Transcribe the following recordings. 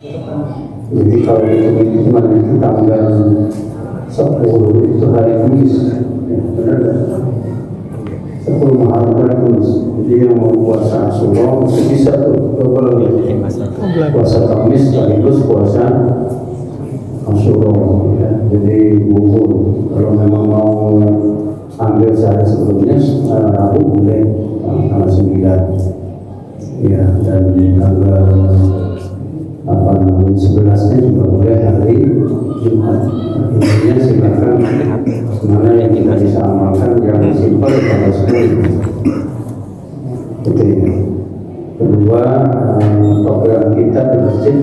Jadi kalau hitungan itu tanggal 10 itu hari Kamis, ya, benar kan? 10 Muharram hari Kamis. Jadi yang mau puasa Asyura bisa tuh double ya. Puasa Kamis sekaligus puasa Asyura ya. Jadi gugur. Kalau memang mau ambil sehari sebelumnya Rabu boleh tanggal 9 ya, dan tanggal 11-nya juga boleh hari Jumat. Intinya silakan mana yang kita bisa amalkan yang simpel pada 10 itu ya. Kedua, program kita di masjid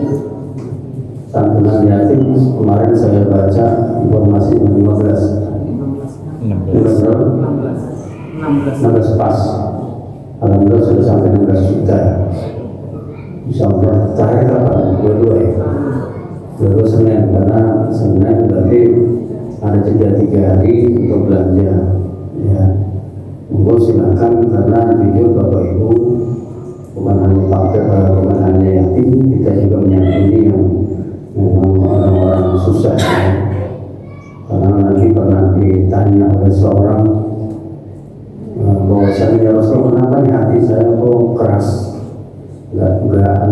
santunan yatim kemarin saya baca informasi 16 pas. Alhamdulillah sudah sampai 16 juta. Insyaallah terakhir kapan? Dua-dua ya. Dua-dua Senin, karena Senin berarti ada jeda 3 hari untuk belanja. Ya, monggo silakan, karena jujur Bapak Ibu bukan hanya fakir, bukan hanya yatim, kita juga menyantuni yang memang orang-orang susah. Ya. Karena nanti pernah ditanya oleh seorang bahwasanya ya Rasulullah, kenapa nih hati saya kok keras, nggak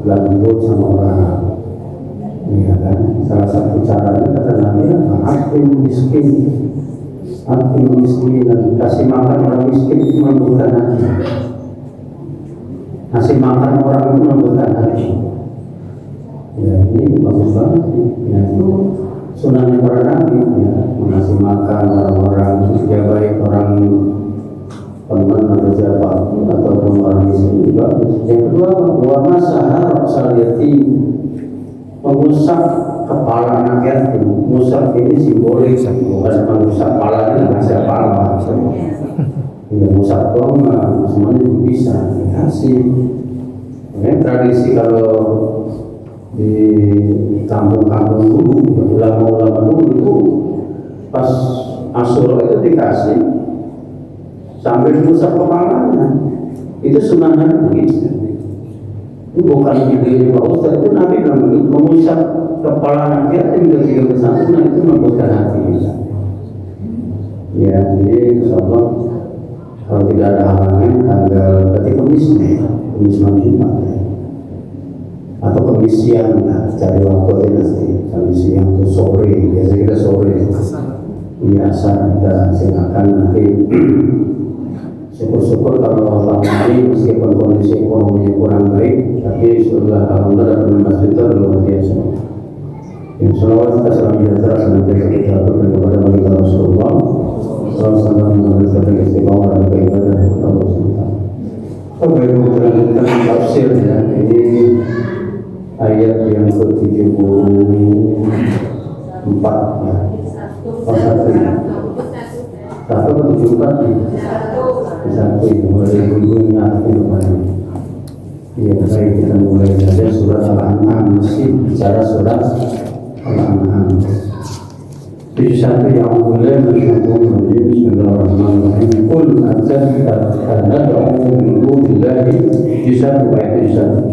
lembut sama orang, ya kan? Salah satu caranya kata Nabi, akil miskin, dan kasih makan orang miskin itu melembutkan hati. Kasih makan orang itu melembutkan hati. Ya, ini bagus banget. Ya, itu sunahnya para nabi, ya, mengasih makan orang-orang ya, baik orang teman atau siapapun ataupun orang miskin juga. Yang kedua, wa masaha ra'sal yatim, mengusap kepala anak yatim. Musab ini simbolis, bukan mengusap kepalanya, nggak kasih apa-apa. Ya, musab dong, semuanya bisa dikasih. Ini tradisi kalau di kampung-kampung dulu, ulama-ulama dulu itu pas Asyura itu dikasih sambil diusap kepalanya. Itu sunahnya begitu. Itu bukan ide Pak Ustaz, itu Nabi mengusap kepala anak yatim ketika bersantun, itu membuatkan hati. Ya, jadi insyaallah kalau tidak ada halangan tanggal berarti Kamis Jumat ya. Atau Kamis siang, nah, cari waktu aja nanti. Kamis siang atau sore, biasanya kita sore. Biasa kita silakan nanti. Syukur-syukur kalau tahun ini meskipun kondisi ekonominya kurang baik, tapi sudah alhamdulillah dapat 16 juta luar biasa. Insyaallah kita selalu biasa senantiasa kita aturkan kepada baginda Rasulullah sallallahu alaihi wasallam istiqamah dan beribadah kepada Allah Subhanahu. Oke, kita lanjutkan tafsir ya. Ini ayat yang ke-74 ya. Satu ke-74 nih. Satu yang mulai bunyinya kembali. Ya, baik, kita mulai saja surat Al-An'am. Masih bicara surat Al-An'am. Di satu yang mulai bersyukur Bismillahirrahmanirrahim. Qul nad'u min dunillahi. Di satu ayat di satu.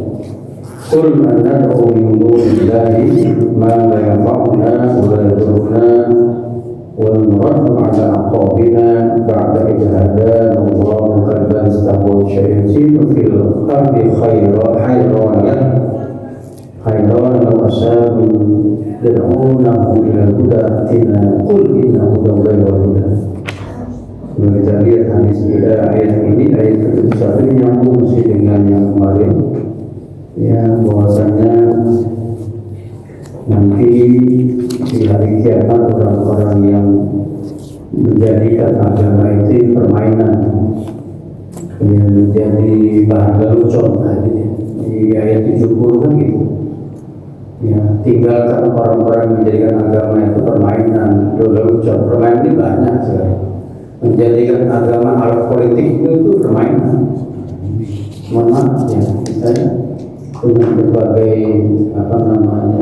Qul nad'u min dunillahi ma la yanfa'una wa la yadurruna والمرد على أعقابنا بعد إذ هدانا الله كالذي استهوته الشياطين في الأرض حيران لو أشاءوا يدعونه إلى الهدى ائتنا قل إن هدى الله هو الهدى. Kita lihat hadis ayat ini, ayat ke-71 nyambung masih dengan yang kemarin, ya, bahwasanya nanti di hari kiamat orang-orang yang menjadikan agama itu permainan, yang menjadi bahan lelucon. Di ayat 70 kan gitu. Ya, tinggalkan orang-orang menjadikan agama itu permainan, lelucon. Permainan ini banyak sekali. Menjadikan agama alat politik itu permainan. Mohon maaf ya, saya dengan berbagai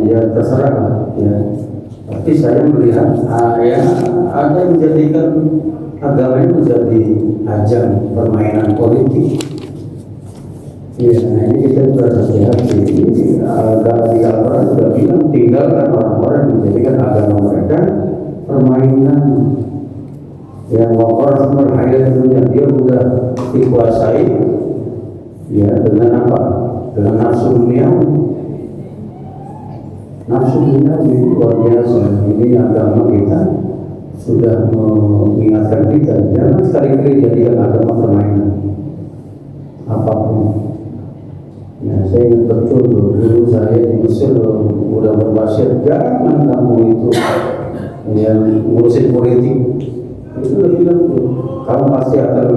ya terserah ya. Tapi saya melihat ya ada yang menjadikan agama itu menjadi ajang permainan politik. Iya, nah ini kita juga hati-hati. Agak di Al-Quran sudah bilang tinggalkan orang-orang yang menjadikan agama mereka permainan. Yang wakor semua hayat dunia dia sudah dikuasai, ya dengan apa? Dengan nafsu dunia. Nafsu dunia itu luar biasa. Ini agama kita sudah mengingatkan kita jangan sekali-kali jadikan agama permainan apapun. Ya, saya ingat betul dulu saya di Mesir udah berwasiat jangan kamu itu yang ngurusin politik. Itu udah bilang kamu pasti akan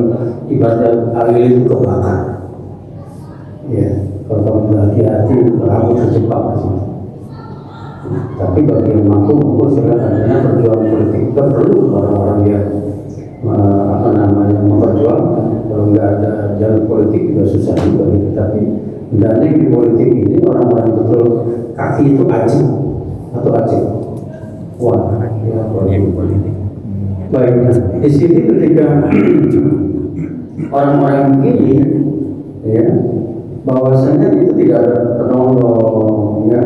ibadah alil itu kebakar. Ya, kalau kamu hati-hati kamu terjebak di situ. Tapi bagi yang mampu silakan perjuangan politik kita perlu orang-orang yang memperjuangkan. Kalau nggak ada jalur politik juga susah juga gitu. Tapi hendaknya di politik ini orang-orang betul kaki itu acik atau acik. Wah, ya politik. Baik, di sini ketika orang-orang begini, ya, bahwasanya itu tidak ada penolong, ya,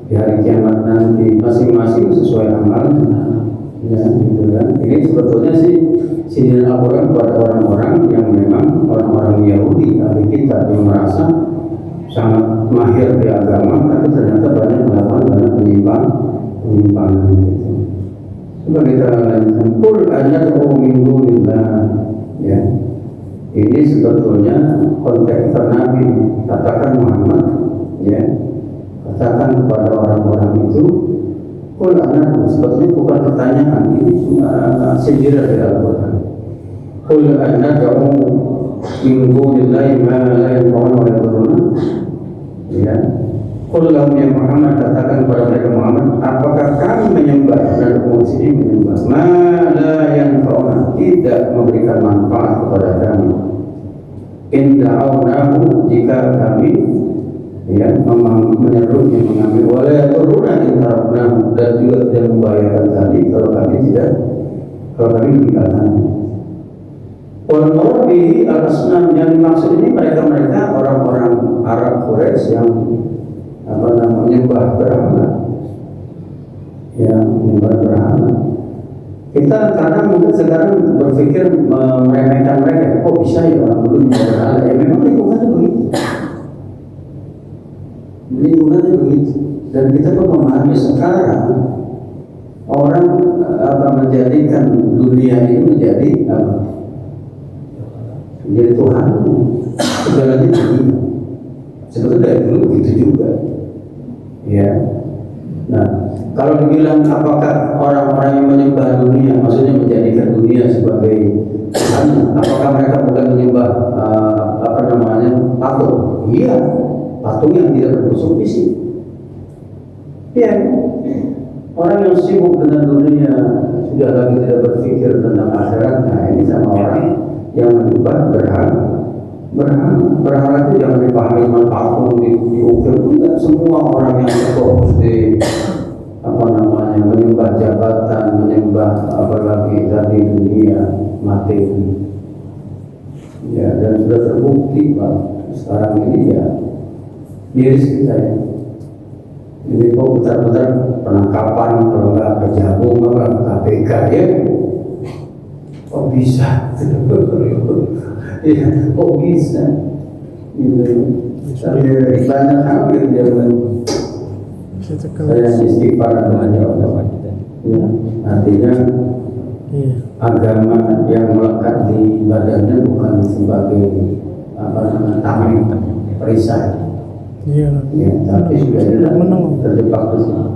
di hari kiamat nanti masing-masing sesuai amalnya, ya, gitu kan. Ini sebetulnya sih sindiran Al-Quran kepada orang-orang yang memang orang-orang Yahudi ahli kitab yang merasa sangat mahir di agama, tapi ternyata banyak melakukan banyak penyimpangan gitu. Coba kita lanjutkan. Qul anad'u min dunillah, ya. Ini sebetulnya konteks Nabi, katakan Muhammad, ya. Katakan kepada orang-orang itu, Qul anad'u, sebetulnya bukan pertanyaan, ini cuma sindiran dari Al-Quran. Qul anad'u min dunillah ma la yanfa'una wa la yadurruna, ya. Qul lahum ya Muhammad, katakan kepada mereka Muhammad, apakah kami menyembah dan umat ini menyembah ma la yanfa'una, tidak memberikan manfaat kepada kami. In da'awnahu, jika kami, ya, menyerunya, mengambil wala yadurruna in taraknahu, dan juga tidak membahayakan kami kalau kami meninggalkan. Wal murbi al-asnam, yang dimaksud ini mereka orang-orang Arab Quraisy yang menyembah berhala, ya, menyembah berhala. Kita kadang mungkin sekarang berpikir meremehkan mereka, kok bisa ya orang dulu menyembah berhala? Ya memang lingkungannya begitu, dan kita pun memahami sekarang orang menjadikan dunia ini menjadi Tuhan, segalanya begini. Sebetulnya dari dulu begitu juga, ya. Nah, kalau dibilang apakah orang-orang yang menyembah dunia, maksudnya menjadikan dunia sebagai Tuhan, apakah mereka bukan menyembah patung? Iya, patung yang tidak berbentuk fisik. Ya, orang yang sibuk dengan dunia sudah lagi tidak berpikir tentang akhirat. Nah, ini sama orang yang menyembah berhala itu jangan dipahami cuma patung diukir. Enggak, semua orang yang fokus di menyembah jabatan, menyembah apalagi dari dunia mati, ya, dan sudah terbukti Pak sekarang ini, ya, miris kita, ya. Ini kok betul-betul penangkapan, kalau nggak Kejagung apa KPK, ya, kok bisa? Ya, kok bisa? Banyak hampir zaman saya istighfar kepada Allah. Ya, artinya agama yang melekat di badannya bukan sebagai tameng, perisai. Ya, tapi sudah terjebak di sini.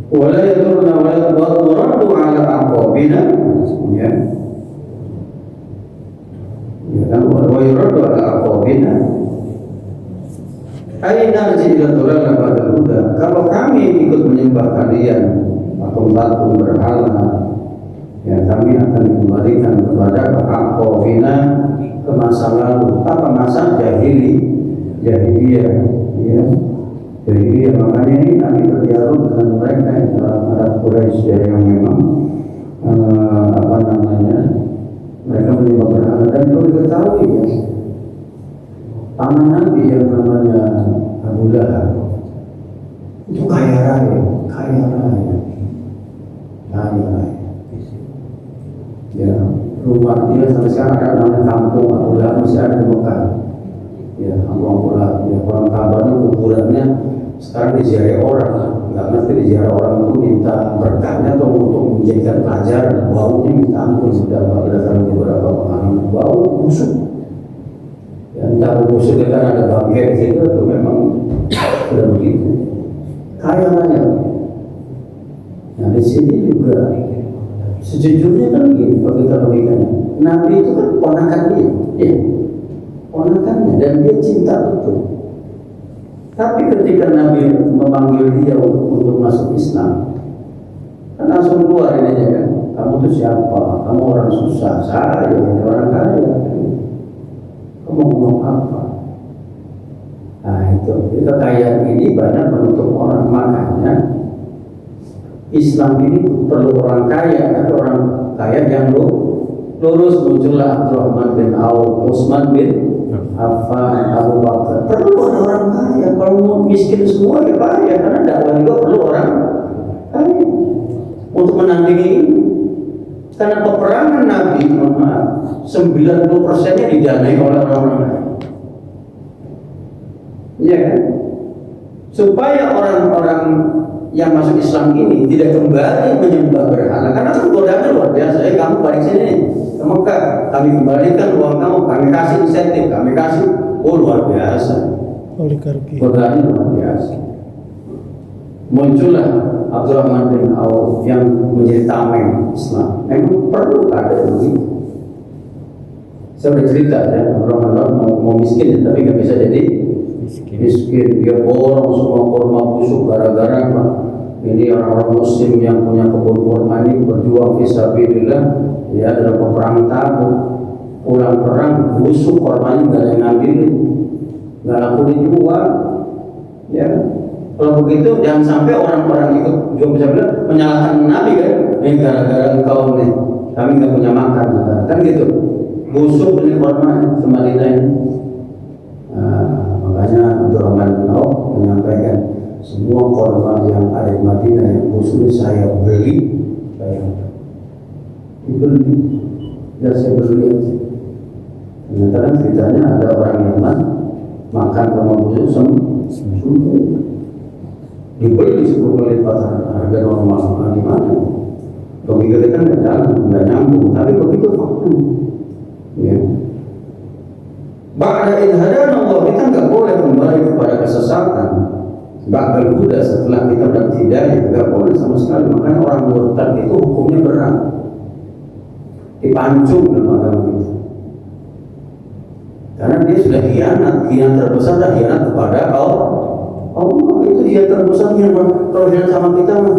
Wala yadurna wala turaddu ala aqabina, ya. Ya kan, wa yuraddu ala aqabina. Aina jika dolala ba'da huda, kalau kami ikut menyembah kalian patung-patung berhala, ya, kami akan dikembalikan kepada aqabina, ke masa lalu, apa masa jahiliyah, ya. Jadi makanya ini kami berdialog dengan mereka orang Arab Quraisy yang memang Mereka menyembah berhala dan kalau diketahui ya, paman Nabi yang namanya Abu Lahab itu kaya raya, kaya raya. Ya, rumah dia sampai sekarang ada namanya kampung Abu Lahab masih ada di Mekah. Ya, kampung Abu Lahab. Ya, orang kabarnya kuburannya sekarang diziarahi orang, nggak ngerti diziarahi orang itu minta berkahnya atau untuk menjadikan pelajaran. Baunya minta ampun sudah berdasarkan beberapa pengalaman. Bau busuk. Ya, entah busuk karena ada bangkai di situ atau memang sudah begitu. Kaya raya. Nah di sini juga sejujurnya kan begini kalau kita logikanya, Nabi itu kan ponakan dia, ya, ponakannya dan dia cinta betul. Tapi ketika Nabi memanggil dia untuk masuk Islam, kan langsung keluar ini aja kan, kamu itu siapa? Kamu orang susah, saya orang kaya. Kamu ngomong apa? Nah itu kekayaan ini banyak menutup orang, makanya Islam ini perlu orang kaya atau orang kaya yang lurus. Muncullah Abdurrahman bin Auf, Utsman bin Affan, Abu Bakar. Perlu ada orang kaya. Kalau mau miskin semua ya kaya, karena dakwah juga perlu orang kaya untuk menandingi ini. Karena peperangan Nabi, 90%-nya didanai oleh orang-orang kaya. Iya kan? Supaya orang-orang yang masuk Islam ini tidak kembali menyembah berhala, karena kan godaannya luar biasa. Kamu balik sini ke Mekah, kami kembalikan uang kamu, kami kasih insentif, kami kasih, luar biasa. Oligarki. Godaannya luar biasa. Muncullah Abdurrahman bin Auf yang menjadi tameng Islam. Memang perlu ada begitu. Saya udah cerita ya, Abdurrahman mau miskin tapi nggak bisa jadi miskin. Dia borong semua kurma busuk gara-gara ini orang-orang muslim yang punya kebun kurma ini berjuang fisabilillah ya dalam peperangan Tabuk. Pulang perang busuk kurmanya nggak ada yang ngambilin, nggak laku dijual. Ya kalau begitu jangan sampai orang-orang ikut juga bisa bilang menyalahkan Nabi kan, gara-gara engkau nih kami nggak punya makan kan gitu. Busuk ini kurma Madinah ini. Makanya Abdurrahman bin Auf menyampaikan semua korma yang ada di Madinah yang busuk saya beli, saya dibeli dan saya beli aja. Ternyata kan ceritanya ada orang Yaman makan korma busuk semua dibeli 10 kali lipat harga normal. Gimana? Logika kita nggak jalan, nggak nyambung. Tapi begitu fakta. Ya. Ba'da in hadana Allah, kita nggak boleh kembali kepada kesesatan. Ba'dal huda, setelah kita dapat hidayah, nggak boleh sama sekali. Makanya orang murtad itu hukumnya berat, dipancung dalam agama kita. Karena dia sudah khianat terbesar dan khianat kepada Allah. Itu khianat terbesar. Kalau khianat sama kita mah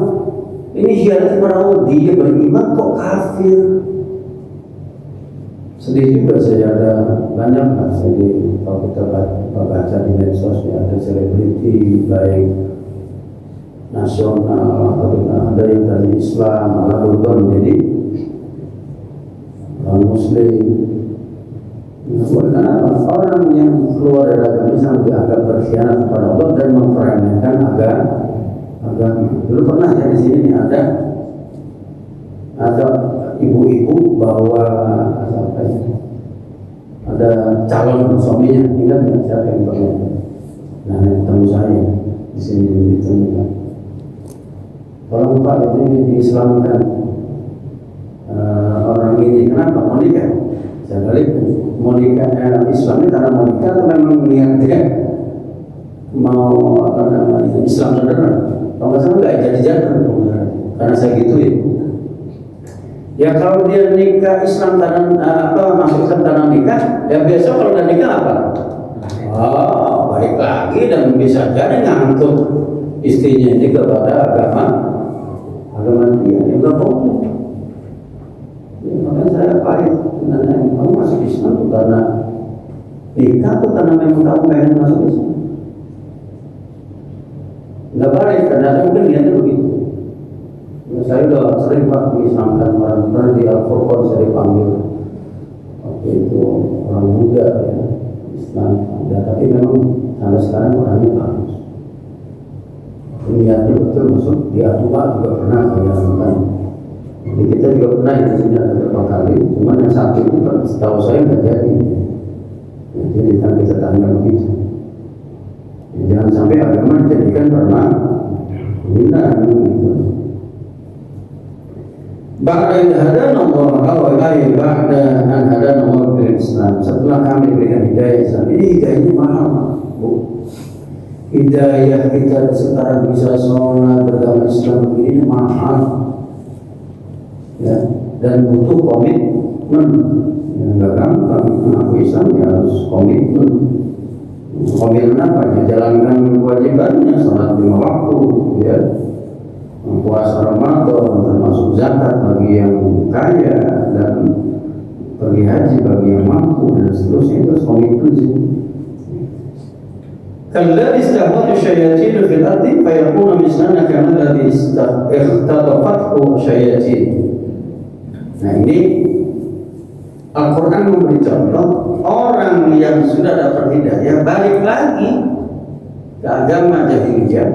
ini khianat kepada Allah. Dia beriman kok kafir. Sedih juga saya ada banyak jadi kalau kita baca di medsos ya, ada selebriti baik nasional atau ada yang dari Islam lalu menjadi non Muslim. Karena orang yang keluar dari agama Islam dianggap berkhianat kepada Allah dan memperemehkan agama. Dulu pernah ya di sini ada ibu-ibu bawa ada calon suaminya, ingat nggak siapa yang pernah? Nah, yang ketemu saya di sini ditemukan. Kalau Pak ini diislamkan orang ini, kenapa mau nikah? Saya balik mau nikah Islam ini karena mau nikah atau memang niat dia mau Islam beneran? Kalau nggak salah nggak jadi karena saya gituin. Ya kalau dia nikah Islam karena masuk Islam karena nikah, ya besok kalau udah nikah apa? Balik lagi dan bisa jadi ngangkut istrinya ini kepada agama dia. Ya nggak boleh. Ya, makanya saya pahit. Kamu masuk Islam itu karena nikah atau karena memang kamu pengen masuk Islam? Nggak balik, karena mungkin niatnya begitu. Saya sudah sering Pak mengislamkan orang di Al-Furqan saya dipanggil itu orang muda ya Islam ada, tapi memang sampai sekarang orangnya bagus. Niatnya betul, maksud diadua juga pernah saya lakukan. Jadi kita juga pernah di sini ada beberapa kali, cuman yang satu itu setahu saya nggak jadi. Jadi kita tanya begitu. Jangan sampai agama dijadikan pernah hina gitu. Ba'da hadana Allah wa ba'da an hadana Allah bil Islam. Setelah kami berikan hidayah Islam, ini hidayahnya mahal, Bu. Hidayah kita sekarang bisa sholat beragama Islam ini mahal, ya, dan butuh komitmen. Ya, nggak gampang. Mengaku Islam ya harus komitmen. Komitmen apa? Ya, jalankan kewajibannya, sholat 5 waktu, ya, puasa Ramadan, termasuk zakat bagi yang kaya, dan pergi haji bagi yang mampu, dan seterusnya. Itu komitmen sih. Kalladzi istahwatu syayatin fil ardi fayakunu mislana kama alladzi ikhtatafathu syayatin. Nah, ini Al-Quran memberi contoh orang yang sudah dapat hidayah balik lagi ke agama jahiliyah.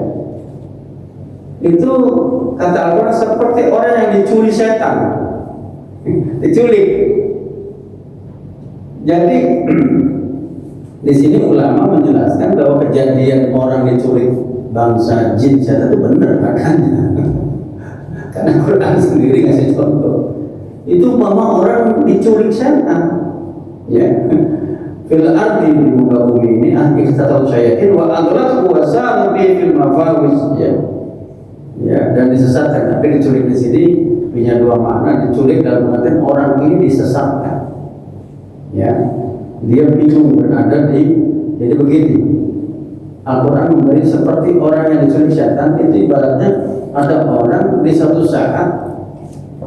Itu kata Al-Quran seperti orang yang dicuri setan, diculik. Jadi di sini ulama menjelaskan bahwa kejadian orang diculik bangsa jin setan itu benar katanya. Karena Quran sendiri ngasih contoh. Itu bahwa orang diculik setan, ya. Fil ardi di muka bumi ini ikhtatat syayatin wa adrat wa sa'a fil mafawis, ya. Ya, dan disesatkan. Tapi diculik di sini punya dua makna. Diculik dalam artian orang ini disesatkan, ya. Dia bingung berada di. Jadi begini, Al-Quran memberi seperti orang yang diculik setan. Itu ibaratnya ada orang di satu saat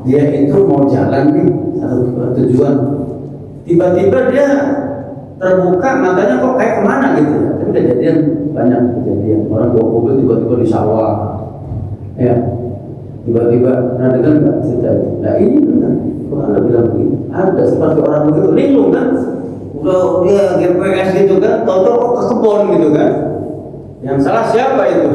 dia itu mau jalan nih satu tujuan, tiba-tiba dia terbuka matanya kok kayak kemana gitu ya. Tapi kejadian banyak kejadian orang bawa mobil tiba-tiba di sawah, ya, tiba-tiba pernah dengar nggak cerita itu? Nah ini benar, Quran bilang begini, ada seperti orang begitu linglung kan, udah dia GPS gitu kan, tahu-tahu kok ke kebun gitu kan, yang salah siapa itu?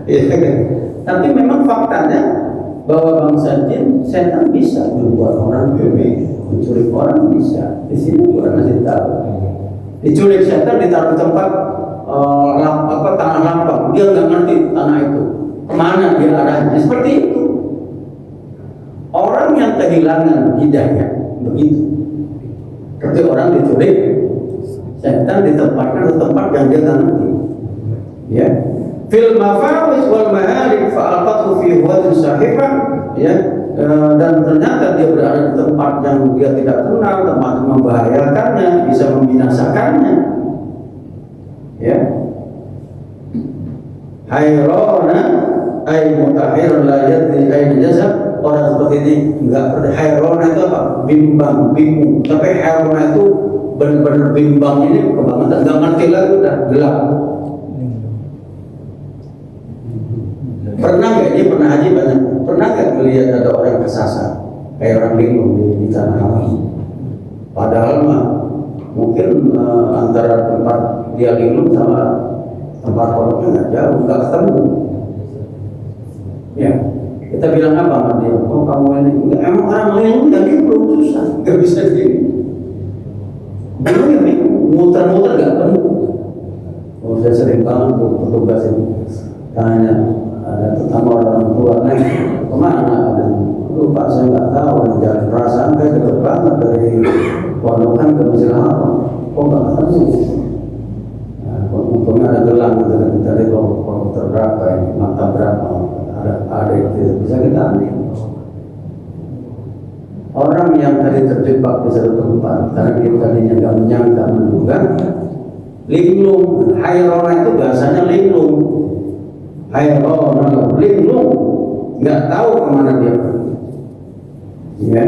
Ya, kan? Tapi memang faktanya bahwa bangsa jin setan bisa membuat orang menculik orang bisa. Di sini Quran masih tahu. Diculik setan ditaruh di tempat tanah lapang, dia nggak ngerti tanah itu kemana dia arahnya. Seperti itu. Orang yang kehilangan hidayah begitu. Seperti orang diculik setan ditempatkan di tempat yang dia nggak ngerti. Ya. Fil mafawis wal mahalik fa'alqathu fi huwatin sahifah, ya, dan ternyata dia berada di tempat yang dia tidak kenal, tempat yang membahayakannya, bisa membinasakannya, ya. Hayrona ay mutahhir la yadri ayna jasad. Orang seperti ini enggak berarti hayrona itu apa? Bimbang, bingung. Tapi hayrona itu benar-benar bimbang ini kebangetan, enggak ngerti lagi, udah gelap. Pernah nggak ini pernah haji banyak? Pernah nggak melihat ada orang kesasar kayak orang linglung di tanah alam? Padahal mah mungkin antara tempat dia linglung sama tempat pondoknya nggak jauh, nggak ketemu. Ya, kita bilang apa sama dia? Oh kamu ini enggak, emang orang linglung yang linglung susah, nggak bisa gini. Belum ini muter-muter nggak ketemu. Oh saya sering banget petugas ini tanya. Ada tetangga orang tua naik kemana? Aduh Pak saya nggak tahu, jalan perasaan kayak dekat banget dari pondokan ke Masjidil Haram. Kok nggak ketemu? Nah, untungnya ada gelang gitu kan, kita lihat komputer berapa ini, mata berapa, ada itu bisa kita ambil. Orang yang tadi terjebak di satu tempat karena dia tadinya nggak menyangka menduga, linglung, hayrona itu bahasanya linglung. Hayrona linglung, nggak tahu kemana dia pergi. Ya,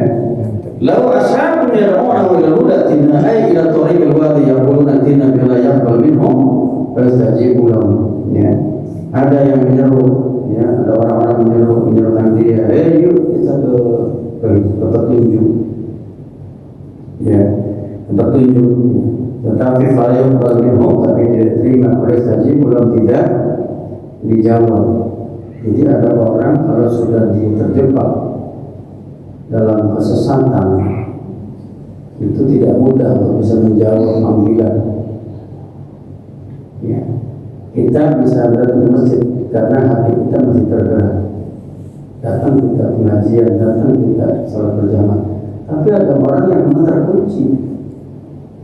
lau ashabun yar'una wa lahudatina ay ila tariqil wadi yaquluna tina bila yaqbal minhum fastajibu lahum. Ya, ada yang menyeru, ya, ada orang-orang menyerukan dia, yuk kita ke petunjuk. ya, petunjuk. Tetapi falayum balminhum, tapi tidak diterima oleh saji belum tidak dijawab. Jadi ada orang kalau sudah terjebak dalam kesesatan itu tidak mudah untuk bisa menjawab panggilan. Ya. Kita bisa datang ke masjid karena hati kita masih tergerak. Datang kita pengajian, datang kita salat berjamaah. Tapi ada orang yang memang terkunci,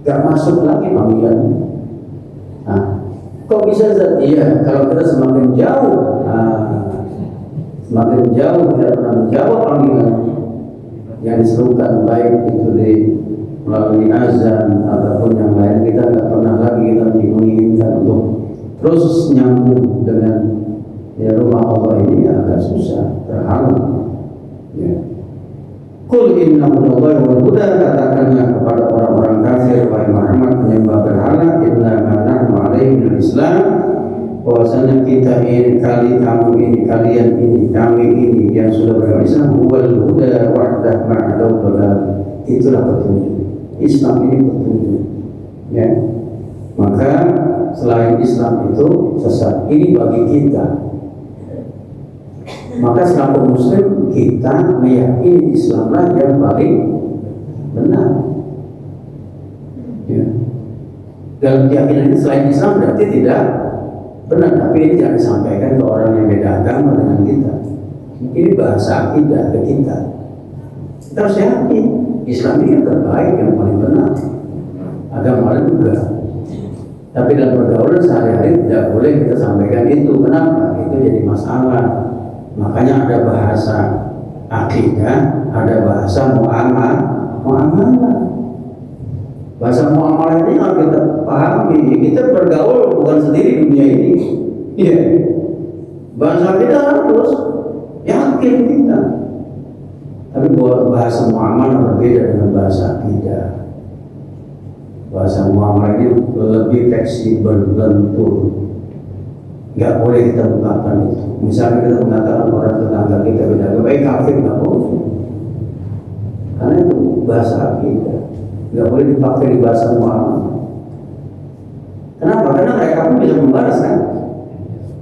gak masuk lagi panggilan. Nah, kok bisa Zat? Iya, kalau kita semakin jauh, semakin jauh tidak pernah menjawab panggilan yang diserukan, baik itu melalui azan ataupun yang lain, kita nggak pernah lagi kita menginginkan untuk terus nyambung dengan rumah Allah ini agak susah, terhalang. Ya. Qul inna hudallahi wal huda, katakanlah kepada orang-orang kafir, wahai Muhammad, penyembah berhala, inna ma nahnu alaihi minal Islam, bahwasanya kita ini, kalian ini, kami ini yang sudah beragama Islam, wal huda wahdah ma'adau dalal, itulah petunjuk. Islam ini petunjuk. Ya. Maka selain Islam itu sesat. Ini bagi kita. Maka selaku Muslim kita meyakini Islamlah yang paling benar. Ya. Dalam keyakinan ini selain Islam berarti tidak benar. Tapi ini jangan disampaikan ke orang yang beda agama dengan kita. Ini bahasa akidah ke kita. Kita harus yakin Islam ini yang terbaik, yang paling benar. Agama lain juga. Tapi dalam pergaulan sehari-hari tidak boleh kita sampaikan itu. Kenapa? Itu jadi masalah. Makanya ada bahasa akidah, ada bahasa muamalah. Bahasa muamalah ini harus kita pahami. Kita bergaul bukan sendiri dunia ini. Iya. Bahasa kita harus yakin kita. Tapi bahasa muamalah berbeda dengan bahasa akidah. Bahasa muamalah ini lebih fleksibel, lentur. Nggak boleh kita ungkapkan itu. Misalnya kita mengatakan orang tetangga kita beda agama, kafir, nggak boleh. Karena itu bahasa akidah, nggak boleh dipakai di bahasa muamalah. Kenapa? Karena mereka pun bisa membalas kan.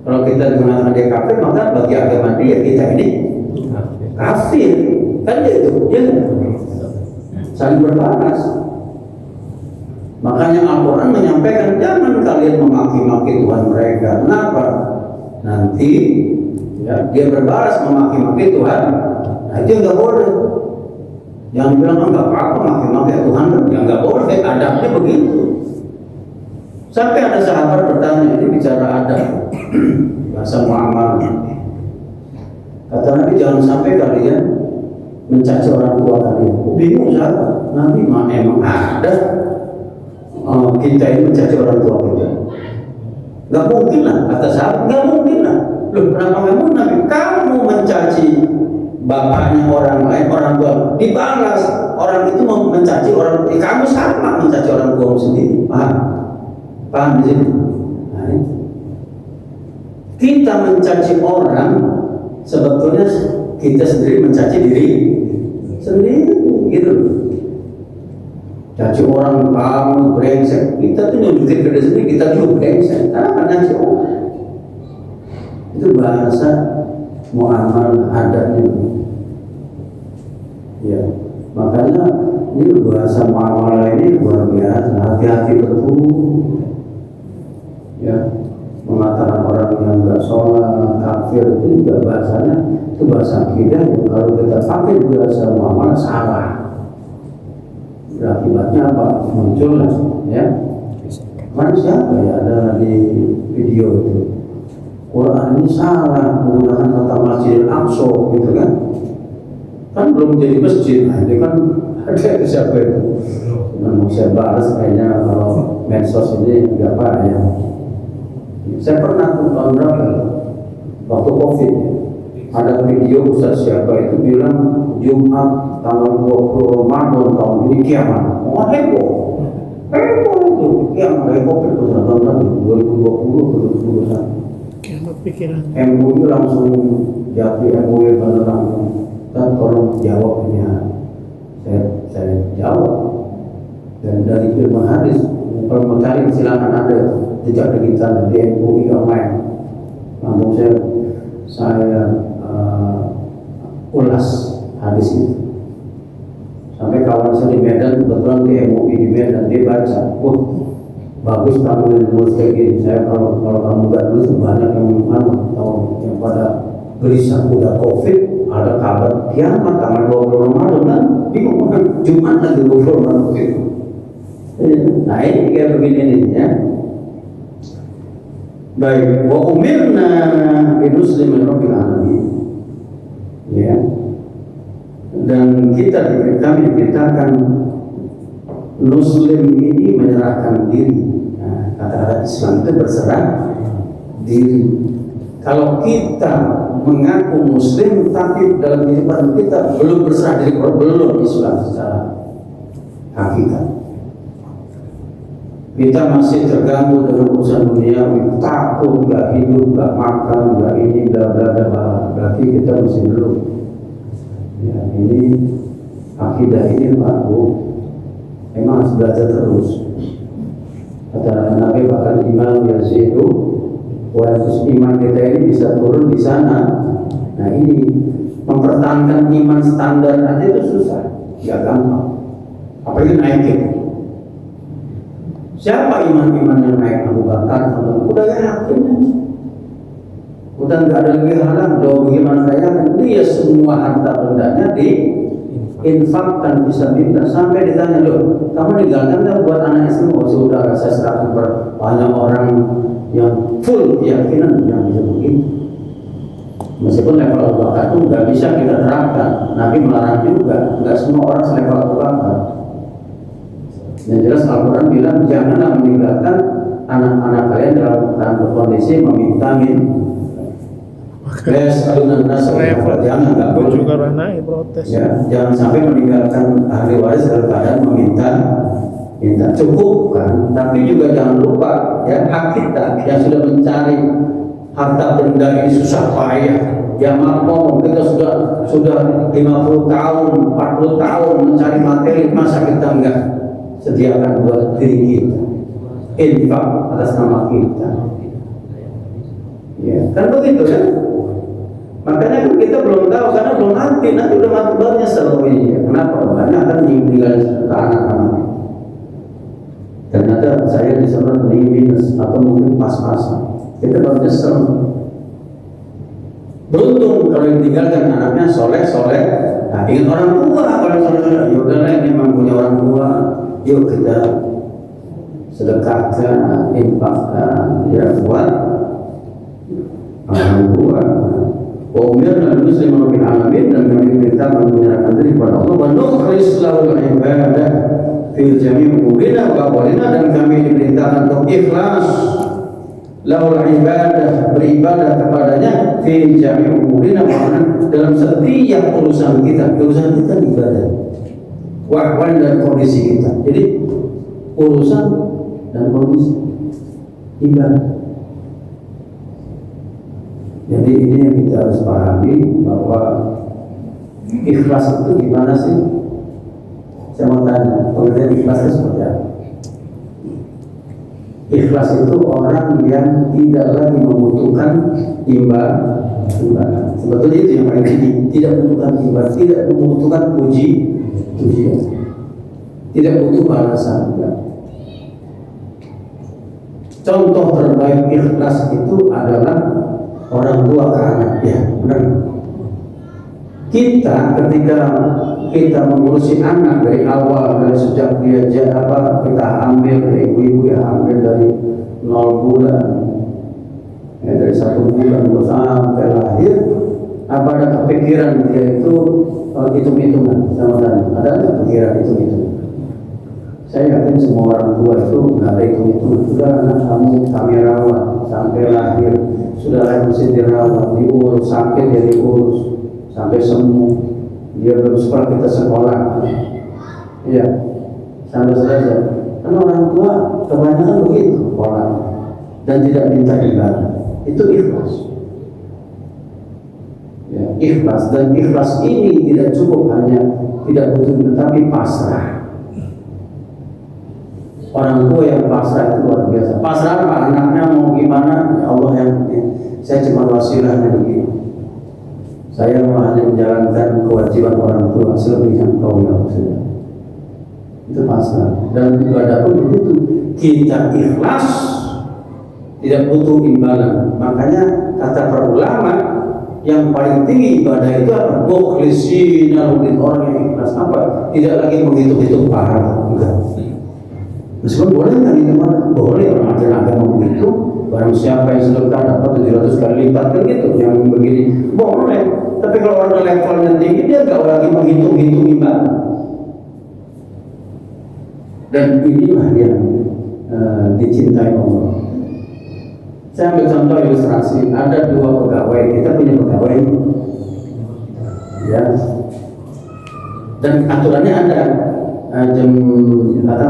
Kalau kita mengatakan dia kafir, maka bagi agama dia kita ini kafir. Kan itu, ya. Saling berbalas. Makanya Al-Quran menyampaikan jangan kalian memaki-maki Tuhan mereka. Kenapa? Nanti ya, dia berbalas memaki-maki Tuhan. Nah itu nggak boleh. Yang bilang nggak apa-apa maki-maki Tuhan, ya nggak boleh. Adabnya begitu. Sampai ada sahabat bertanya, ini bicara adab, bahasa muamalah. Kata Nabi, jangan sampai kalian mencaci orang tua kalian. Bingung sahabat. Nabi emang ada. Kita ini mencaci orang tua kita. Gak mungkin lah, kata sahabat, gak mungkin lah. Loh, kenapa gak mungkin? Nabi, kamu mencaci bapaknya orang lain, orang tua, dibalas. Orang itu mau mencaci orang, kamu sama mencaci orang tua sendiri. Paham di sini? Nah, itu. Kita mencaci orang, sebetulnya kita sendiri mencaci diri sendiri, gitu. Caci orang kamu brengsek, kita tuh nunjukin ke diri sendiri, kita juga brengsek. Karena caci orang itu bahasa muamalah adatnya. Ya, makanya ini bahasa muamalah ini luar biasa. Hati-hati betul. Ya, mengatakan orang yang nggak sholat, kafir itu juga bahasanya itu bahasa akidah. Ya, kalau kita pakai bahasa muamalah salah. Akibatnya apa? Muncul ya. Kemarin siapa ya ada di video itu? Quran ini salah menggunakan kata Masjidil Aqsa gitu kan? Kan belum jadi masjid, nah, itu kan ada siapa itu? Mau saya balas kayaknya kalau medsos ini nggak apa ya. Saya pernah tuh tahun berapa? Waktu COVID ya. Ada video Ustaz siapa itu bilang Jumat tanggal 20 Ramadan tahun ini kiamat. Oh heboh itu kiamat COVID itu tahun 2020 2021. Kiamat pikiran. MUI langsung jadi MUI beneran. Dan tolong jawabnya. Saya jawab. Dan dari ilmu hadis, kalau mau cari silakan ada jejak digital di MUI online. Langsung saya ulas hadis itu. Sampai kawan saya di Medan, kebetulan di MUI di Medan, dia baca, bagus kamu nulis kayak gini. Saya kalau kamu nggak nulis banyak yang pada gelisah udah COVID, ada kabar kiamat tanggal 20 Ramadan kan, bingung kan Jumat lagi 20 Ramadan itu. Nah ini kayak begini nih ya. Baik, wa umirna bi muslimin rabbil alamin. Ya. Dan kami diperintahkan muslim ini menyerahkan diri. Nah, kata-kata Islam itu berserah diri. Kalau kita mengaku muslim tapi dalam kehidupan kita belum berserah diri, belum Islam secara hakikat. Kita masih terganggu dengan urusan duniawi, takut, nggak hidup, nggak makan, nggak ini, bla bla bla. Berarti kita masih belum. Ya, ini akidah ini Pak Bu, memang harus belajar terus. Kata Nabi bahkan iman yazidu, iman kita ini bisa turun di sana. Nah ini mempertahankan iman standar aja itu susah, nggak gampang. Apalagi naikin. Siapa iman-iman yang naik Abu Bakar? Udah yakin, udah nggak ada lagi halang. Doa bagaimana saya? Dia semua harta bendanya diinfakkan bisa minta. Sampai ditanya, loh, kamu ninggalkan nggak buat anak semua? Saudara saya serahkan banyak orang yang full keyakinan yang bisa begini. Meskipun level Abu Bakar itu nggak bisa kita terapkan. Nabi melarang juga, nggak semua orang selevel Abu Bakar. Yang jelas Al-Quran bilang janganlah meninggalkan anak-anak kalian dalam kondisi meminta jangan nggak boleh juga protes. Ya, jangan sampai meninggalkan ahli waris dalam keadaan minta cukup kan, tapi juga jangan lupa ya hak kita yang sudah mencari harta benda ini susah payah. Zaman kita sudah 50 tahun, 40 tahun mencari materi, masa kita enggak sediakan buat diri kita, infak atas nama kita, ya kan begitu kan? Makanya kan kita belum tahu karena belum nanti udah mati banyak selalu ya. Kenapa? Karena akan meninggal anak-anak. Ternyata saya di sana minus atau mungkin pas-pasan. Kita baru nyesel. Beruntung kalau ditinggalkan anaknya soleh. Nah, ingat orang tua kalau soleh. Ya udahlah ini memang punya orang tua. Yuk kita sedekahkan, infakkan, ya buat orang tua. Umirna muslimin rabbil alamin, dan kami diperintahkan menyerahkan diri kepada Allah. Wa nukhlis lahul ibadah fil jami' umurina wa aqwalina, dan kami diperintahkan untuk ikhlas lahul ibadah, beribadah kepadanya fil jami' umurina, dalam setiap urusan kita ibadah. Wahwan dan kondisi kita. Jadi urusan dan kondisi ibadah. Jadi ini yang kita harus pahami bahwa ikhlas itu gimana sih? Saya mau tanya, pengertian ikhlas itu seperti apa? Ikhlas itu orang yang tidak lagi membutuhkan ibadah. Sebetulnya itu yang paling tinggi. Tidak membutuhkan ibadah, tidak membutuhkan pujian, tidak butuh balasan. Contoh terbaik ikhlas itu adalah orang tua ke anaknya. Benar? Kita ketika kita mengurusi anak dari awal, dari sejak dia kita ambil dari ibu yang ambil dari 0 bulan, dari 1 bulan sampai lahir, apa ada kepikiran dia itu hitung-hitungan sama tadi? Ada kepikiran hitung-hitungan? Saya yakin semua orang tua itu nggak ada hitung-hitungan. Sudah anak kami rawat sampai lahir, sudah mesti dirawat, diurus, sakit dia diurus sampai sembuh. Dia belum sekolah, kita sekolah, iya, sampai selesai. Karena orang tua kebanyakan begitu sekolah dan tidak minta ibadah. Itu ikhlas. Ya, ikhlas, dan ikhlas ini tidak cukup hanya tidak butuh, tetapi pasrah. Orang tua yang pasrah itu luar biasa. Pasrah apa? Anaknya mau gimana? Ya Allah yang saya cuma wasilahnya begini. Saya mau hanya menjalankan kewajiban orang tua, selebihnya kau yang sudah. Itu pasrah. Dan ibadah pun begitu. Kita ikhlas, tidak butuh imbalan. Makanya kata para ulama, yang paling tinggi ibadah itu apa? Mukhlisina lilllah, orang yang ikhlas. Apa? Tidak lagi menghitung-hitung pahala. Enggak. Meskipun boleh kan itu mana? Boleh, orang ajaran agama begitu. Barang siapa yang sedekah dapat 700 kali lipat kan gitu. Yang begini boleh. Tapi kalau orang levelnya tinggi, dia nggak lagi menghitung-hitung ibadah. Dan inilah yang dicintai Allah. Saya ambil contoh ilustrasi. Ada 2 pegawai. Kita punya pegawai, ya. Dan aturannya ada. Jam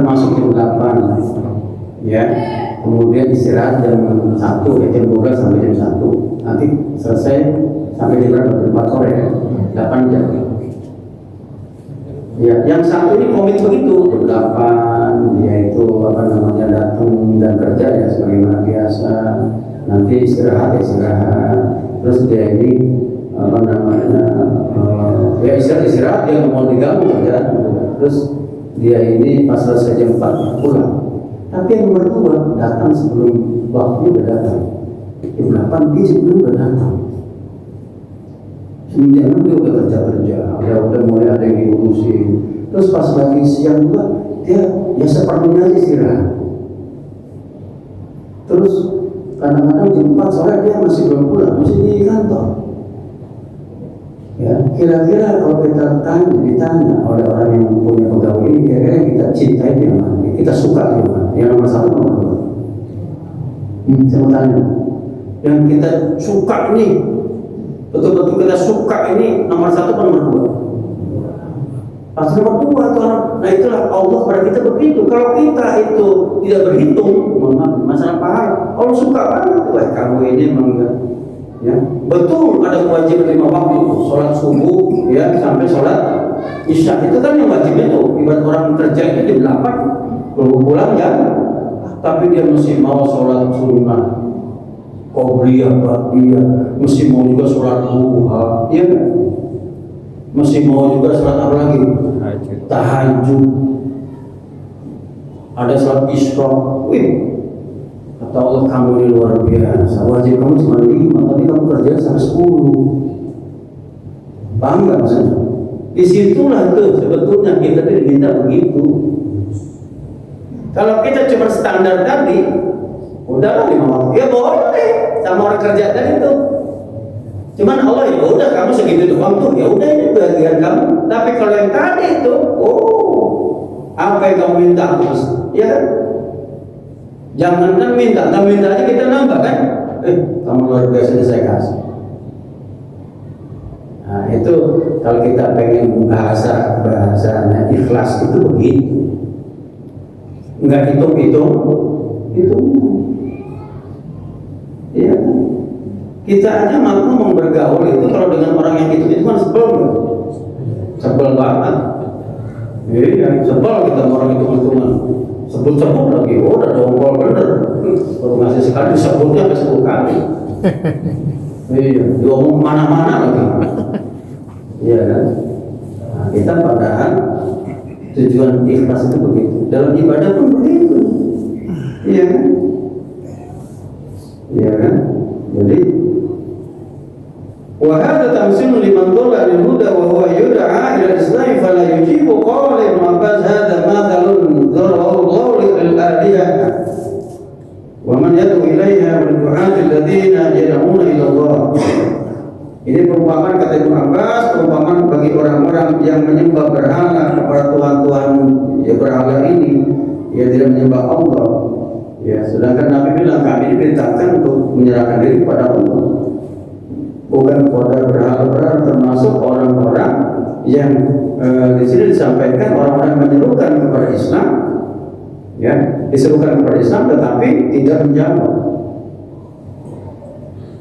masuk jam 8, ya, kemudian istirahat jam 1, ya, jam 12 sampai jam 1, nanti selesai sampai jam 4 sore, 8 jam. Ya, yang satu ini komit begitu, jam 8 dia itu datang dan kerja ya sebagaimana biasa, nanti istirahat, terus dia ini ya istirahat dia mau diganggu kerja, terus dia ini pas selesai jam 4 pulang. Tapi yang nomor 2 datang sebelum waktunya udah datang. Jam 8 dia sebelum udah datang. Semenjak dia udah kerja, udah mulai ada yang diurusin. Terus pas lagi siang juga dia ya sepertinya istirahat. Terus kadang-kadang jam 4 sore dia masih belum pulang, masih di kantor. Ya, kira-kira kalau kita ditanya oleh orang yang punya pegawai ini, kira-kira kita cintai dia mana? Kita suka dia mana? Yang nomor 1, nomor 2. Saya mau tanya, yang kita suka ini, betul-betul kita suka ini nomor 1 atau nomor 2? Pasti nomor 2 tuh. Nah itulah Allah pada kita begitu. Kalau kita itu tidak berhitung, masalah pahala, Allah suka banget. Wah kamu ini enggak. Ya, betul ada kewajiban 5 waktu itu, sholat subuh ya sampai sholat isya itu kan yang wajib itu. Ibarat orang kerja itu jam 8 baru pulang ya, tapi dia mesti mau sholat sunnah, qobliyah, ba'diyah, mesti mau juga sholat duha, ya kan? Mesti mau juga sholat apa lagi? Tahajud. Ada sholat isyraq. Kata Allah, kamu ini luar biasa. Wajib kamu cuma 5, tapi kamu kerja sampai 10. Paham nggak maksudnya? Disitulah tuh sebetulnya kita diminta begitu. Kalau kita cuma standar tadi, udahlah 5 waktu, ya boleh sama orang kerja tadi itu. Cuman Allah ya udah kamu segitu doang tuh, ya udah ini bagian kamu. Tapi kalau yang tadi itu, apa yang kamu minta terus, ya kan? Jangan kan minta aja kita nambah kan? Kamu luar biasa saya kasih. Nah itu kalau kita pengen bahasanya ikhlas itu begitu. Enggak hitung. Iya. Kita aja mampu mau bergaul itu kalau dengan orang yang itu kan sebel banget. Iya, sebel kita orang itu sebut lagi, udah dongkol bener. Kalau ngasih sekali sebutnya sampai 10 kali. Iya, diomong mana-mana lagi. Iya kan? Nah, kita padahal tujuan ikhlas itu begitu. Dalam ibadah pun begitu. Iya kan? Iya kan? Jadi wa hadza tamsilun liman dhalla lil huda wa huwa yud'a ila al-islam fala yujibu qawla Ibnu Abbas hadza mathalun dharabahu Allah lil alihah wa man yad'u ilaiha wal du'at alladziina yad'una ila Allah. Ini perumpamaan kata Ibnu Abbas, perumpamaan bagi orang-orang yang menyembah berhala kepada tuhan-tuhan ya berhala ini, ya tidak menyembah Allah. Ya, sedangkan Nabi bilang kami diperintahkan untuk menyerahkan diri kepada Allah, bukan kepada berhala-berhala, termasuk orang-orang yang di sini disampaikan orang-orang menyerukan kepada Islam, ya, diserukan kepada Islam tetapi tidak menjawab,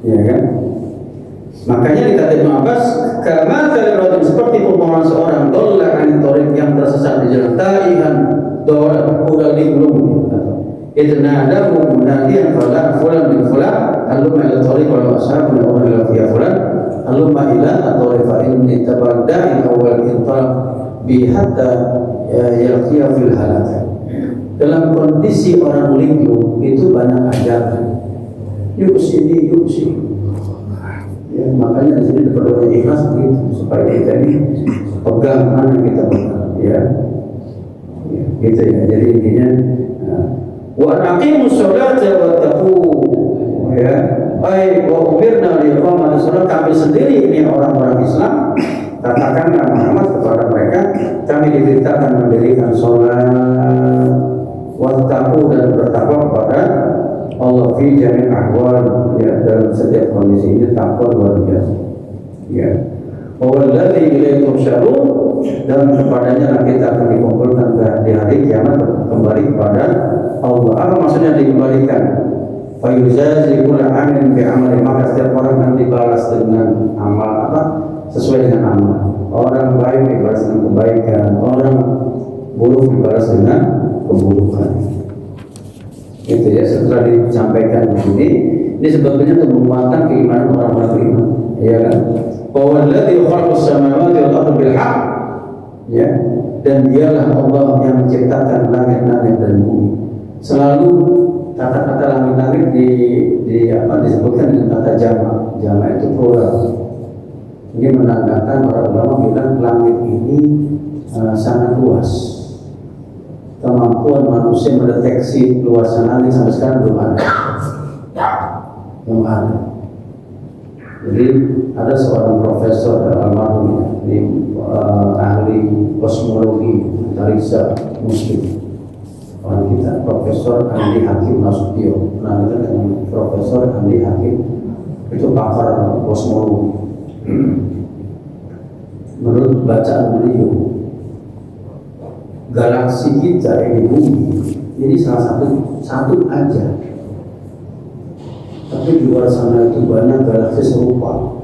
ya kan? Makanya dikata Ibnu Abbas, kama seperti perumpamaan seorang dollar anitorik yang tersesat di jalan taihan dolar udah linglung idnadahu munadiyan fulan bin fulan alluma ila tariq wal ashab min umar ila fiya fulan alluma ila at-tariq fa inni tabadda'i awal intalaq bi hatta yalqiya fil halaka. Dalam kondisi orang linglung itu banyak ajaran, yuk sini ya, makanya di sini diperlukan ikhlas gitu supaya kita ini pegang mana kita pegang ya gitu ya. Jadi intinya wa aqimus sholata wa taqu ya, baik wa umirna li iqamati shalah. Kami sendiri ini orang-orang Islam, katakanlah Muhammad kepada mereka, kami diperintahkan mendirikan sholat wa taqu dan bertakwa kepada Allah fi jami' ahwal ya, dalam setiap kondisi ini takwa luar biasa ya. Walladzi ilaihi tuhsyarun, dan kepadanya lah kita akan dikumpulkan di hari kiamat kembali kepada Allah. Apa maksudnya dikembalikan? Fa yujazi kullu amin bi amali, maka setiap orang akan dibalas dengan amal apa? Sesuai dengan amal. Orang baik dibalas dengan kebaikan, orang buruk dibalas dengan keburukan. Itu ya, setelah disampaikan di sini, ini sebetulnya untuk menguatkan keimanan orang-orang beriman, ya kan? Walladzi khalaqas samawati wal arda bil haqq, ya, dan dialah Allah yang menciptakan langit-langit dan bumi. Selalu kata-kata langit-langit disebutkan dengan kata jama itu plural. Ini menandakan para ulama bilang langit ini sangat luas. Kemampuan manusia mendeteksi luasan langit sampai sekarang belum ada. Jadi ada seorang profesor almarhum ini ahli kosmologi antariksa muslim, orang kita, Profesor Andi Hakim Nasution. Nah, kita dengan Profesor Andi Hakim itu pakar kosmologi. Menurut bacaan beliau, galaksi kita ini bumi ini salah satu aja, tapi di luar sana itu banyak galaksi serupa.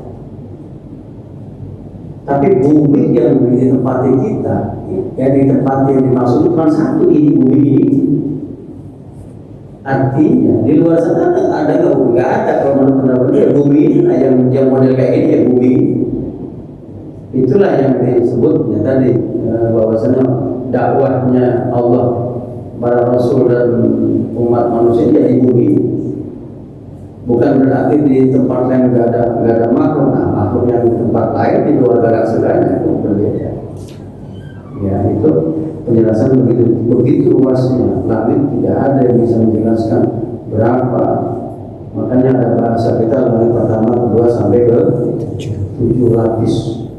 Tapi bumi yang ditempati kita, yang ditempati yang dimaksud cuma satu, ini bumi ini. Artinya di luar sana ada nggak bumi? Nggak ada. Kalau menurut pendapat bumi ini yang model kayak ini ya bumi. Itulah yang disebutnya tadi bahwasanya dakwahnya Allah, para rasul dan umat manusia jadi bumi. Bukan berarti di tempat lain nggak ada makhluk. Nah, makhluk yang di tempat lain di luar galaksi lain itu berbeda. Ya, itu penjelasan begitu luasnya. Langit tidak ada yang bisa menjelaskan berapa. Makanya ada bahasa kita langit pertama, kedua sampai ke 7 lapis.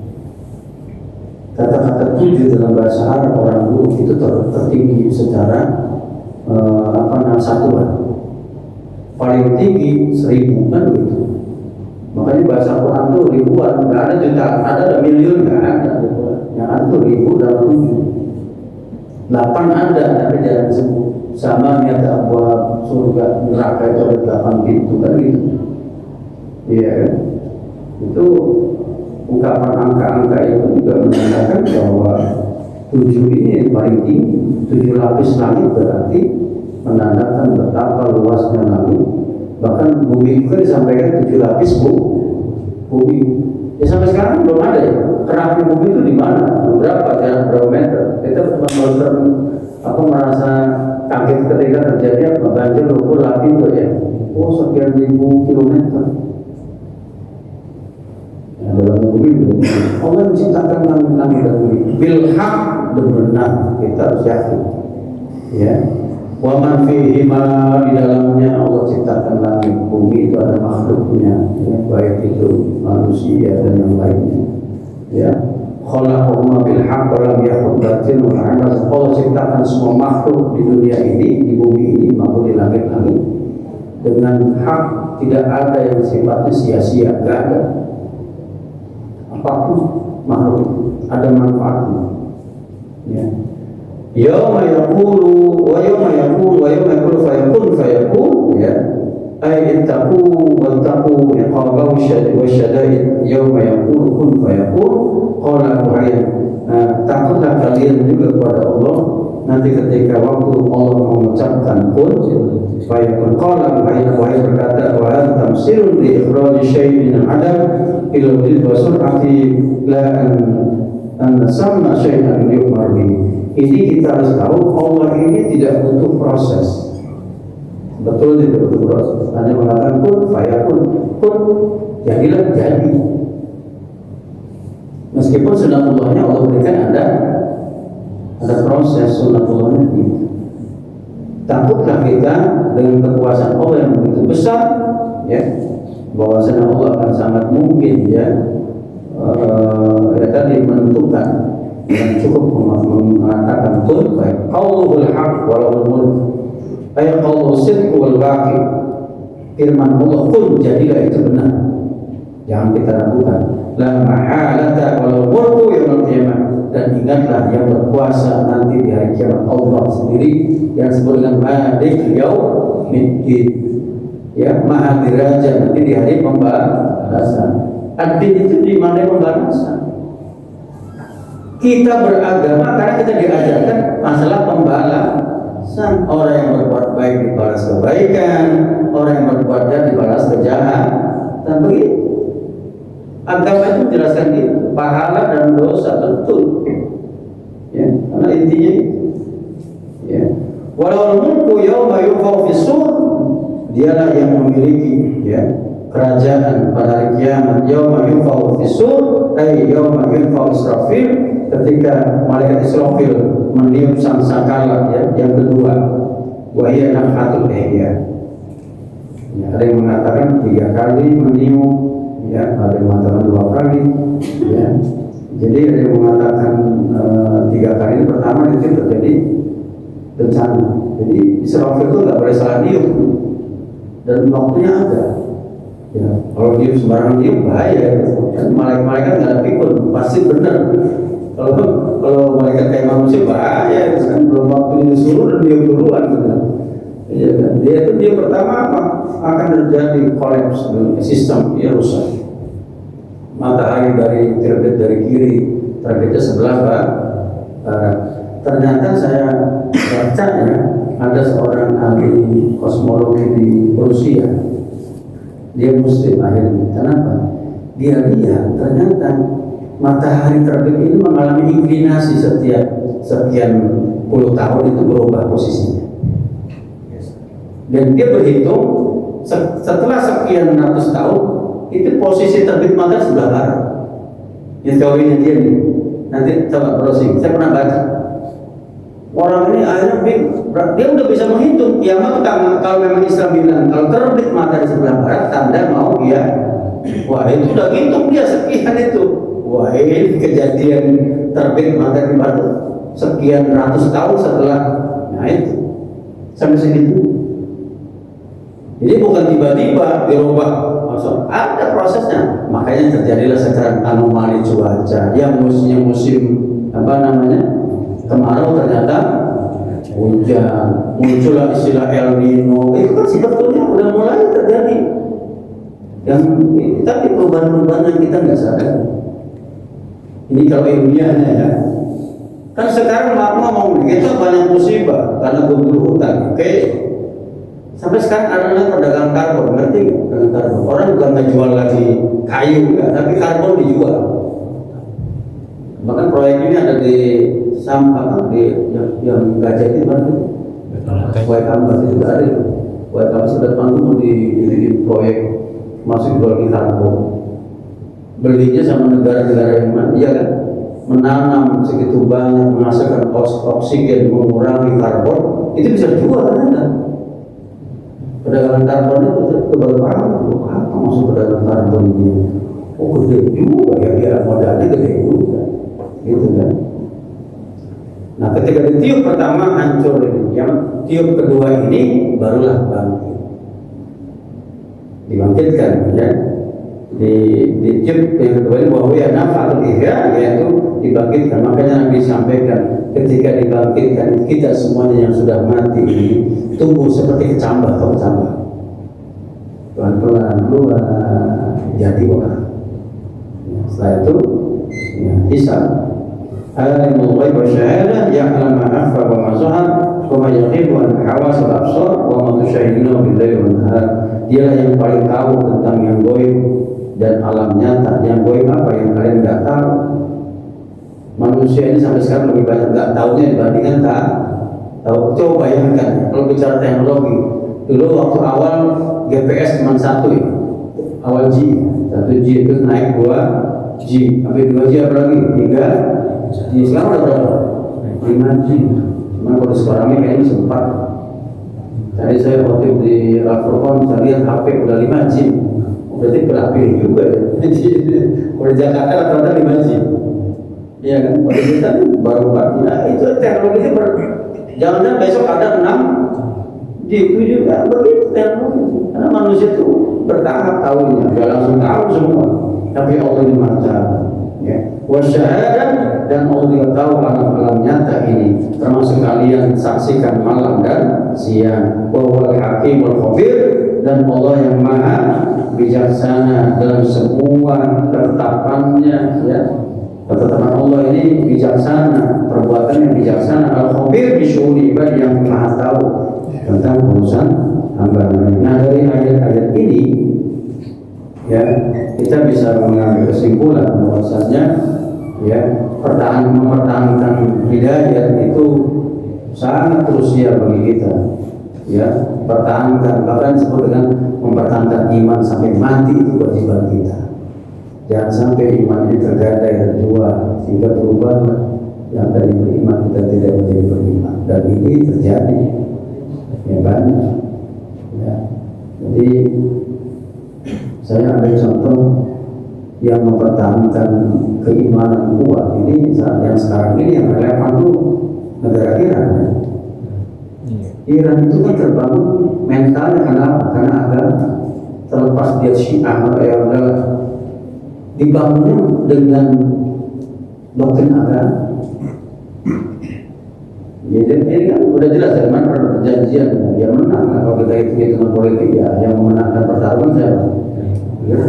Kata-kata 7 dalam bahasa Arab orang dulu itu tertinggi secara satuan. Paling tinggi 1000 kan gitu. Makanya bahasa Quran itu ribuan, nggak ada jutaan, ada miliun, nggak ada. Yang ada itu 1000 dalam 7. 8 ada, tapi jangan disebut. Sama niat buat surga neraka itu ada 8 pintu kan gitu. Iya kan? Itu ungkapan angka-angka itu juga menandakan bahwa 7 ini paling tinggi. 7 lapis langit berarti menandakan betapa luasnya langit. Bahkan bumi juga disampaikan 7 lapis bumi. Ya sampai sekarang belum ada ya. Keraknya bumi itu di mana? Berapa meter? Kita cuma merasa kaget ketika terjadi banjir lumpur lapindo ya. Oh, sekian ribu kilometer. Ya, dalam bumi Allah menciptakan langit dan bumi bil haq, benar, kita harus yakin. Ya. Wa man fihima, di dalamnya Allah ciptakan langit bumi itu ada makhluknya, ya, baik itu manusia dan yang lainnya. Ya, khalaqahuma bil haqq wa lam yakhluq batil wa amal. Allah ciptakan semua makhluk di dunia ini, di bumi ini, maupun di langit-langit dengan hak, tidak ada yang sifatnya sia-sia, tidak ada. Apapun makhluk ada manfaatnya. Ya. Yauma yaqulu fayakun ya, ay ittaqu wattaqu iqabahu wa syada'id. Yauma yaqulu kun fayakun, qala ayat. Takutlah kalian juga kepada Allah nanti ketika waktu Allah mengucapkan kun fayakun qala wahai berkata wa tamsirun li ikhraj syai'in min al-adam ila wujud wa sur'ati la an sama syai'an yu'mar bihi. Ini kita harus tahu Allah ini tidak butuh proses. Betul tidak butuh proses. Hanya mengatakan kun fayakun, kun jadilah jadi. Meskipun sunatullahnya Allah berikan ada proses sunatullahnya gitu. Takutlah kita dengan kekuasaan Allah yang begitu besar, ya, bahwasanya Allah akan sangat mungkin tadi menentukan yang cukup mengatakan kun baik qaulul haq wal mulk ayat qaulul sidq wal baqi. Firman Allah kun jadilah itu benar, jangan kita ragukan. La mahalata wal mulku yaumil qiyamah. Dan ingatlah yang berkuasa nanti di hari kiamat, Allah sendiri yang disebut dengan Malik Yaumiddin, ya, Maha Diraja nanti di hari pembalasan. Adil itu di mana pembalasan? Kita beragama karena kita diajarkan masalah pembalasan. Orang yang berbuat baik dibalas kebaikan, orang yang berbuat jahat dibalas kejahatan. Begitu. Agama itu menjelaskan itu, pahala dan dosa betul, ya, karena intinya, ya, walau mulku yauma yunfakhu fis-sur, dialah yang memiliki, ya, kerajaan pada hari kiamat. Yauma yunfakhu fis-sur, yauma yunfakhu Israfil, ketika malaikat Israfil meniup sangkakala, ya, yang kedua, wa hiya nafhatul ihya. Ya, ada yang mengatakan 3 kali meniup, ya, ada yang mengatakan 2 kali, ya. Jadi ada yang mengatakan 3 kali. Pertama itu terjadi bencana. Jadi Israfil itu nggak boleh salah niup dan waktunya ada. Ya, kalau niup sembarangan niup bahaya. Dan malaikat nggak ada pikun, pasti benar. Kalau malaikat kayak manusia bahaya, kan belum waktunya disuruh dan niup duluan, benar. Ya, kan? Dia pertama apa? Akan terjadi kolaps sistem, ya, rusak. Matahari terbit dari kiri, terbitnya sebelah barat. Ternyata saya baca, ya, ada seorang ahli kosmologi di Rusia. Dia Muslim akhirnya. Kenapa? Dia lihat ternyata matahari terbit ini mengalami inklinasi setiap sekian puluh tahun, itu berubah posisinya. Dan dia berhitung setelah sekian ratus tahun itu posisi terbit matahari sebelah barat. Ini teorinya dia nih. Nanti coba browsing. Saya pernah baca. Orang ini akhirnya dia udah bisa menghitung. Kiamat kalau memang Islam bilang kalau terbit matahari sebelah barat, tanda mau dia. Wah, itu udah hitung dia sekian itu. Wah, ini kejadian terbit matahari barat sekian ratus tahun setelah. Nah itu sampai segitu. Jadi bukan tiba-tiba dirubah, maksud ada prosesnya. Makanya terjadilah sekarang anomali cuaca. Yang musim kemarau ternyata hujan. Muncullah istilah El Nino. Itu kan sebetulnya udah mulai terjadi. Tapi perubahan-perubahan yang kita nggak sadar. Ini kalau ilmiahnya, ya. Kan sekarang ngomong kita banyak musibah karena gundul hutan. Oke. Sampai sekarang ada perdagangan karbon, ngerti nggak? Perdagangan karbon. Orang bukan ngejual lagi kayu, enggak, tapi karbon dijual. Bahkan proyek ini ada di yang Gajah itu mana? Proyek Ambas itu ada. Proyek Ambas sudah mau di proyek masuk jual di karbon. Belinya sama negara-negara yang mana? Iya kan? Menanam segitu banyak, menghasilkan oksigen, mengurangi karbon, itu bisa jual kan? Perdagangan karbon itu keberapa masuk perdagangan karbon ini? Oh, gede juga ya, modalnya gede juga, gitu kan? Nah, ketika ditiup pertama hancur ini, yang tiup kedua ini barulah bangkit, dibangkitkan, ya. Di tiup yang kedua ini bahwa ya naf'atul ihya, yaitu dibangkitkan. Makanya Nabi sampaikan ketika dibangkitkan kita semuanya yang sudah mati ini tumbuh seperti kecambah atau kecambah, pelan-pelan keluar jadi orang. Ya, setelah itu, ya, hisab. alimul ghaib wa syahadah ya'lamu ma akhfa wa ma zahar wa ma yaghibu an hawas wal absar wa ma tusyahiduna bil laili wan nahar. Dialah yang paling tahu tentang yang gaib dan alam nyata. Yang gaib apa yang kalian enggak tahu? Manusia ini sampai sekarang lebih banyak enggak tahunya dibandingkan tahu. Coba bayangkan kalau bicara teknologi. Dulu waktu awal GPS cuma satu ya. Awal G, 1G itu naik 2G, sampai 2G apa lagi? 3G, sekarang udah berapa? 5G. Cuma kalau sekarang ini kayaknya sempat. Tadi saya waktu di Alfurqon, saya lihat HP udah 5G. Berarti berapil juga ya. Kalau di Jakarta rata-rata 5G. Iya kan? Kalau kita baru 4G. Nah itu teknologi itu jangan-jangan besok ada 6G itu juga begitu teknologi. Karena manusia itu bertahap tahunya, dia langsung tahu semua. Tapi Allah ini maha ya. Wasyahadah dan Allah juga tahu alam-alam nyata ini, termasuk kalian saksikan malam dan siang. Wa huwal hakimul khabir, dan Allah yang maha bijaksana dalam semua ketetapannya ya. Ketetapan Allah ini bijaksana, perbuatannya bijaksana. Al-khabir bisyu'uni ibad, yang maha tahu tentang urusan hamba. Nah dari ayat-ayat ini ya kita bisa mengambil kesimpulan bahwasanya ya mempertahankan hidayah itu sangat krusial bagi kita ya. Pertahankan, bahkan disebut dengan mempertahankan iman sampai mati, itu kewajiban kita. Jangan sampai iman ini tergadai terjual sehingga berubah yang tadi beriman kita tidak menjadi beriman, dan ini terjadi ya banyak ya. Jadi saya ambil contoh yang mempertahankan keimanan kuat ini yang sekarang ini yang relevan itu negara Iran ya. Iran itu kan terbangun mentalnya kenapa? Karena agama. Terlepas dia Syiah yang dibangun dengan doktrin agama. Jadi ini kan udah jelas dari mana perjanjian yang menang. Kalau kita hitung politik ya, yang memenangkan pertarungan siapa? Ya,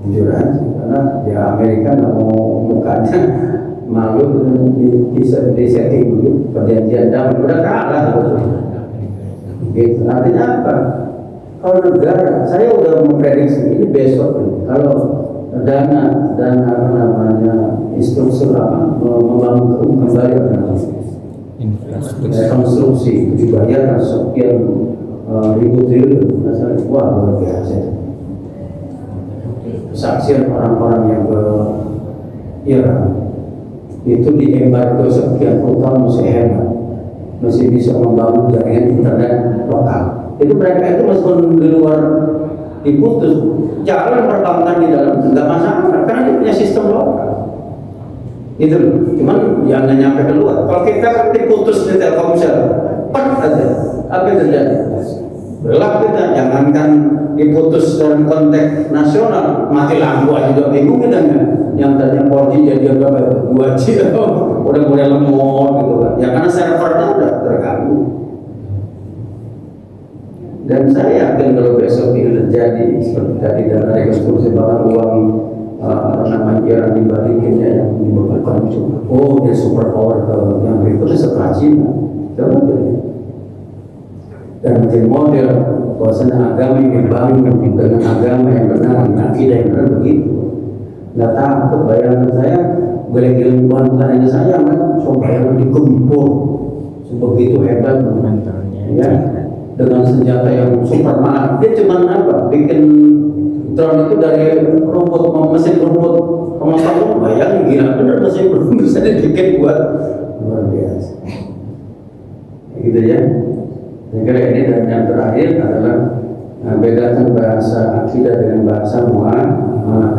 jujur aja. Karena ya Amerika nggak mau mukanya malu di setting dulu perjanjian damai, udah kalah gitu. Artinya apa? Kalau negara, saya udah memprediksi ini besok nih, kalau dana apa namanya instruktur apa membangun kembali konstruksi dibayar sekian ribu triliun, wah luar biasa. Kesaksian orang-orang yang ke Iran itu diembargo sekian puluh tahun masih hebat, masih bisa membangun jaringan internet lokal. Itu mereka itu meskipun di luar diputus jalan perbankan di dalam nggak masalah karena dia punya sistem lokal. Itu cuman jangan nyampe keluar. Kalau kita kan diputus di Telkomsel, aja apa yang terjadi? Gelap kita, jangankan diputus dalam konteks nasional, mati lampu aja juga bingung kita kan. Yang tadinya 4G jadi berapa? 2G udah mulai lemot gitu kan. Ya karena servernya udah terganggu. Dan saya yakin kalau besok ini terjadi seperti tadi dana rekonstruksi bahkan uang namanya Iran dibalikinnya yang dibebankan itu, oh dia super power ke yang berikutnya setelah Cina, coba jadi. Dan menjadi model bahwasanya agama yang dibangun dengan agama yang benar, dengan akidah yang benar begitu. Nggak takut, bayangan saya geleng-geleng bukan hanya saya kan, coba yang digempur sebegitu hebat mentalnya ya. Dengan senjata yang super mahal, dia cuma apa? Bikin drone itu dari rumput, mesin rumput pemotong, bayangin gila bener mesin rumput bisa dibikin buat luar biasa. Gitu ya. Saya kira ini, dan yang terakhir adalah bedakan bahasa akidah dengan bahasa mu'ah.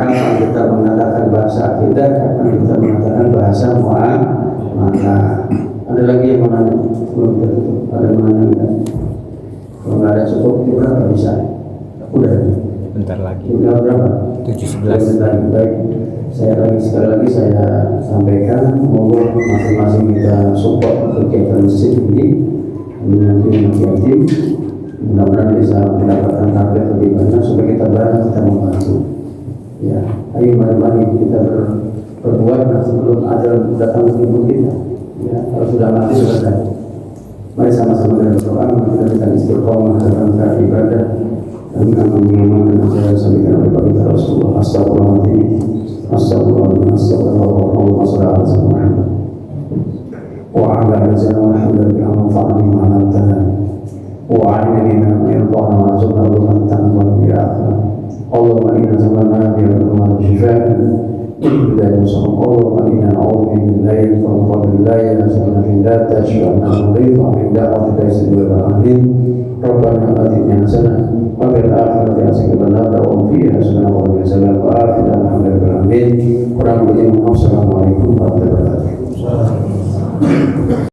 Kapan kita mengatakan bahasa akidah, kapan kita mengatakan bahasa mu'ah. Maka ada lagi yang menanya, belum tertutup, ada yang menanya enggak? Kalau nggak ada cukup, kita nggak bisa. Udah. Bentar lagi. Udah berapa? 7:11. Baik. Sekali lagi saya sampaikan, mohon masing-masing kita support kegiatan masjid ini. Nanti yatim, mudah-mudahan bisa mendapatkan target lebih banyak supaya kita bantu, kita membantu. Ya, ayo mari kita berbuat sebelum ajal datang menjemput kita. Ya, kalau sudah mati selesai. Mari sama-sama dalam berdoa, kita bisa istiqomah dalam ibadah dan mengamalkan ajaran sampaikan oleh Baginda Rasulullah. Astagfirullahaladzim, astagfirullahaladzim, astagfirullahaladzim, astagfirullahaladzim. وعلى رزقنا والحمد لله وانفعنا بما علمتنا وعلمنا ما ينفعنا وارزقنا علما تنفعنا في الاخره اللهم انا سمعنا بأمر شفاء من بداية الصوم اللهم انا نعوذ بك من لا ينفع فضل لا ينسون في لا تشفى من نضيف ومن دعوة ليس بالآمين ربنا آتنا حسنة وفي الآخرة حسنة وقنا عذاب فيها حسنة وقنا سلام وآخرة الحمد لله آمين. Kurang lebih, wassalamualaikum warahmatullahi wabarakatuh.